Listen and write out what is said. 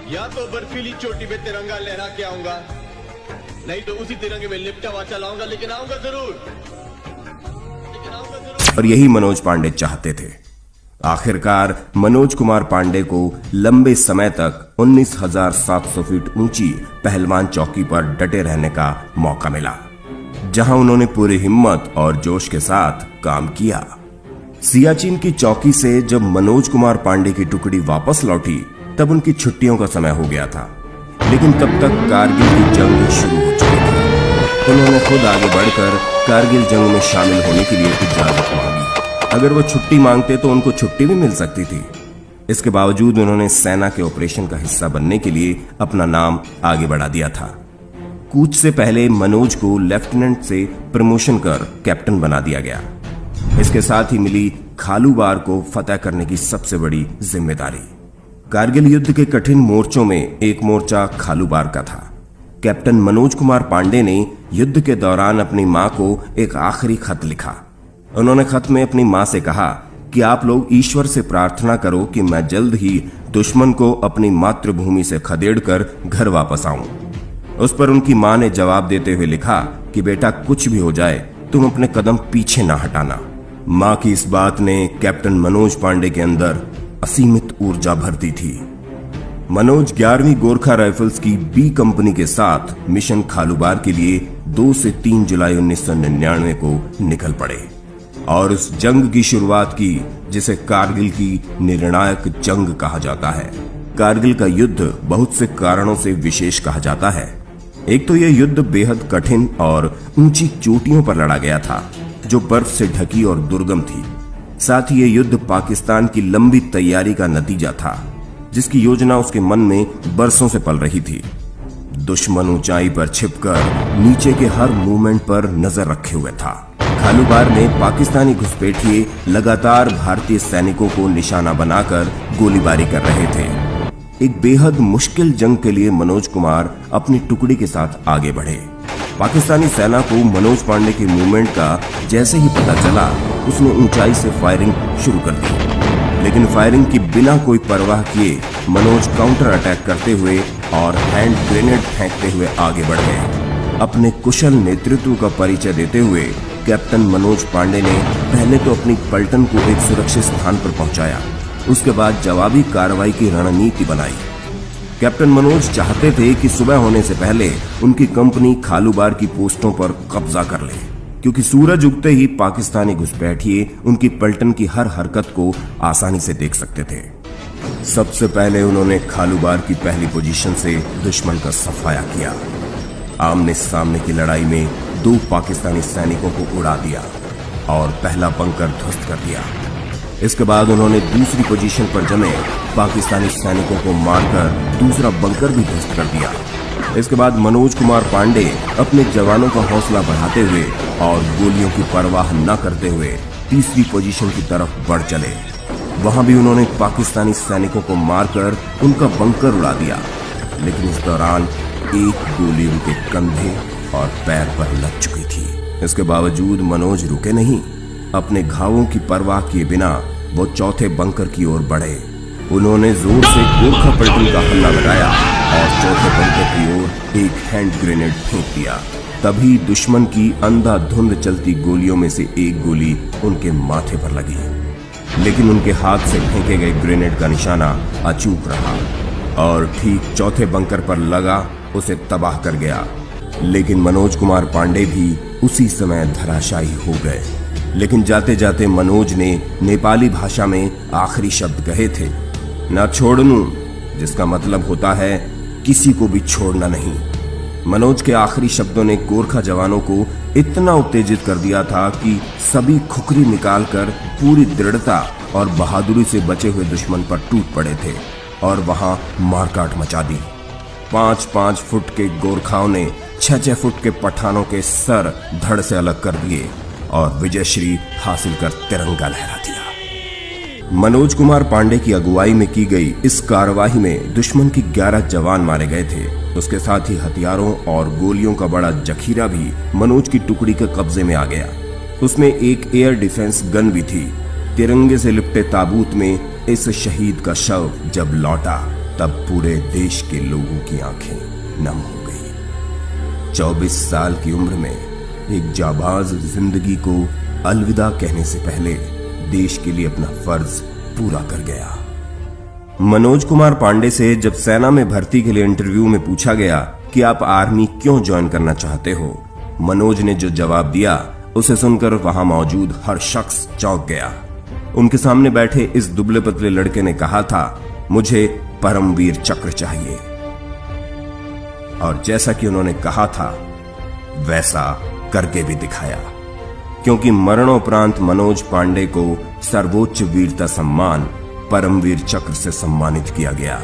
या तो बर्फीली चोटी पे तिरंगा लहरा के आऊंगा, नहीं तो उसी तिरंगे में लिपटा हुआ चलाऊंगा, लेकिन आऊंगा जरूर। और यही मनोज पांडे चाहते थे। आखिरकार मनोज कुमार पांडे को लंबे समय तक 19,700 फीट ऊंची पहलवान चौकी पर डटे रहने का मौका मिला, जहां उन्होंने पूरी हिम्मत और जोश के साथ काम किया। सियाचिन की चौकी से जब मनोज कुमार पांडे की टुकड़ी वापस लौटी तब उनकी छुट्टियों का समय हो गया था, लेकिन तब तक कारगिल की जंग शुरू हो चुकी थी। उन्होंने खुद आगे बढ़कर कारगिल जंग में शामिल होने के लिए इजाजत मांगी। अगर वो छुट्टी मांगते तो उनको छुट्टी भी मिल सकती थी। इसके बावजूद उन्होंने सेना के ऑपरेशन का हिस्सा बनने के लिए अपना नाम आगे बढ़ा दिया था। कूच से पहले मनोज को लेफ्टिनेंट से प्रमोशन कर कैप्टन बना दिया गया। इसके साथ ही मिली खालूबार को फतह करने की सबसे बड़ी जिम्मेदारी। कारगिल युद्ध के कठिन मोर्चों में एक मोर्चा खालूबार का था। कैप्टन मनोज कुमार पांडे ने युद्ध के दौरान अपनी मां को एक आखिरी खत लिखा। उन्होंने खत में अपनी मां से कहा कि आप लोग ईश्वर से प्रार्थना करो कि मैं जल्द ही दुश्मन को अपनी मातृभूमि से खदेड़कर घर वापस आऊं। उस पर उनकी मां ने जवाब देते हुए लिखा कि बेटा कुछ भी हो जाए तुम अपने कदम पीछे ना हटाना। मां की इस बात ने कैप्टन मनोज पांडे के अंदर असीमित ऊर्जा भर दी थी। मनोज 11वीं गोरखा राइफल्स की बी कंपनी के साथ मिशन खालूबार के लिए 2 से 3 जुलाई 1999 को निकल पड़े और उस जंग की शुरुआत की जिसे कारगिल की निर्णायक जंग कहा जाता है। कारगिल का युद्ध बहुत से कारणों से विशेष कहा जाता है। एक तो यह युद्ध बेहद कठिन और ऊंची चोटियों पर लड़ा गया था जो बर्फ से ढकी और दुर्गम थी। साथ ही यह युद्ध पाकिस्तान की लंबी तैयारी का नतीजा था जिसकी योजना उसके मन में बरसों से पल रही थी। दुश्मन ऊंचाई पर छिपकर नीचे के हर मूवमेंट पर नजर रखे हुए था। खालूबार में पाकिस्तानी घुसपैठिए लगातार भारतीय सैनिकों को निशाना बनाकर गोलीबारी कर रहे थे। एक बेहद मुश्किल जंग के लिए मनोज कुमार अपनी टुकड़ी के साथ आगे बढ़े। पाकिस्तानी सेना को मनोज पांडे के मूवमेंट का जैसे ही पता चला उसने ऊंचाई से फायरिंग शुरू कर दी, लेकिन फायरिंग की बिना कोई परवाह किए मनोज काउंटर अटैक करते हुए और हैंड ग्रेनेड फेंकते हुए आगे बढ़ गए। अपने कुशल नेतृत्व का परिचय देते हुए कैप्टन मनोज पांडे ने पहले तो अपनी पलटन को एक सुरक्षित स्थान पर पहुंचाया, उसके बाद जवाबी कार्रवाई की रणनीति बनाई। कैप्टन मनोज चाहते थे कि सुबह होने से पहले उनकी कंपनी खालूबार की पोस्टों पर कब्जा कर ले, क्योंकि सूरज उगते ही पाकिस्तानी घुसपैठिए उनकी पलटन की हर हरकत को आसानी से देख सकते थे। सबसे पहले उन्होंने खालूबार की पहली पोजीशन से दुश्मन का सफाया किया। आमने सामने की लड़ाई में 2 पाकिस्तानी सैनिकों को उड़ा दिया और पहला बंकर ध्वस्त कर दिया। इसके बाद उन्होंने दूसरी पोजीशन पर जमे पाकिस्तानी सैनिकों को मारकर दूसरा बंकर भी ध्वस्त कर दिया। इसके बाद मनोज कुमार पांडे अपने जवानों का हौसला बढ़ाते हुए और गोलियों की परवाह न करते हुए तीसरी पोजीशन की तरफ बढ़ चले। वहां भी उन्होंने पाकिस्तानी सैनिकों को मारकर उनका बंकर उड़ा दिया, लेकिन इस दौरान एक गोली उनके कंधे और पैर पर लग चुकी थी। इसके बावजूद मनोज रुके नहीं। अपने घावों की परवाह किए बिना वो चौथे बंकर की ओर बढ़े। उन्होंने जोर से गोरखा पलटन का हल्ला लगाया और चौथे बंकर की ओर एक हैंड ग्रेनेड फेंक दिया। तभी दुश्मन की अंधाधुंध चलती गोलियों में से एक गोली उनके माथे पर लगी, लेकिन उनके हाथ से फेंके गए ग्रेनेड का निशाना अचूक रहा और ठीक चौथे बंकर पर लगा उसे तबाह कर गया। लेकिन मनोज कुमार पांडे भी उसी समय धराशायी हो गए। लेकिन जाते जाते मनोज ने नेपाली भाषा में आखिरी शब्द कहे थे, ना छोड़नू, जिसका मतलब होता है किसी को भी छोड़ना नहीं। मनोज के आखिरी शब्दों ने गोरखा जवानों को इतना उत्तेजित कर दिया था कि सभी खुखरी निकालकर पूरी दृढ़ता और बहादुरी से बचे हुए दुश्मन पर टूट पड़े थे और वहां मारकाट मचा दी। 5-5 फुट के गोरखाओं ने 6-6 फुट के पठानों के सर धड़ से अलग कर दिए और विजयश्री हासिल कर तिरंगा लहरा दिया। मनोज कुमार पांडे की अगुवाई में की गई इस कार्यवाही में दुश्मन की 11 जवान मारे गए थे। उसके साथ ही हथियारों और गोलियों का बड़ा जखीरा भी मनोज की टुकड़ी के कब्जे में आ गया। उसमें एक एयर डिफेंस गन भी थी। तिरंगे से लिपटे ताबूत में इस शहीद का शव जब लौटा तब पूरे देश के लोगों की आंखें नम हो गई। 24 साल की उम्र में एक जाबाज जिंदगी को अलविदा कहने से पहले देश के लिए अपना फर्ज पूरा कर गया। मनोज कुमार पांडे से जब सेना में भर्ती के लिए इंटरव्यू में पूछा गया कि आप आर्मी क्यों ज्वाइन करना चाहते हो, मनोज ने जो जवाब दिया उसे सुनकर वहां मौजूद हर शख्स चौंक गया। उनके सामने बैठे इस दुबले पतले लड़के ने कहा था, मुझे परमवीर चक्र चाहिए। और जैसा कि उन्होंने कहा था वैसा करके भी दिखाया, क्योंकि मरणोपरांत मनोज पांडे को सर्वोच्च वीरता सम्मान परमवीर चक्र से सम्मानित किया गया।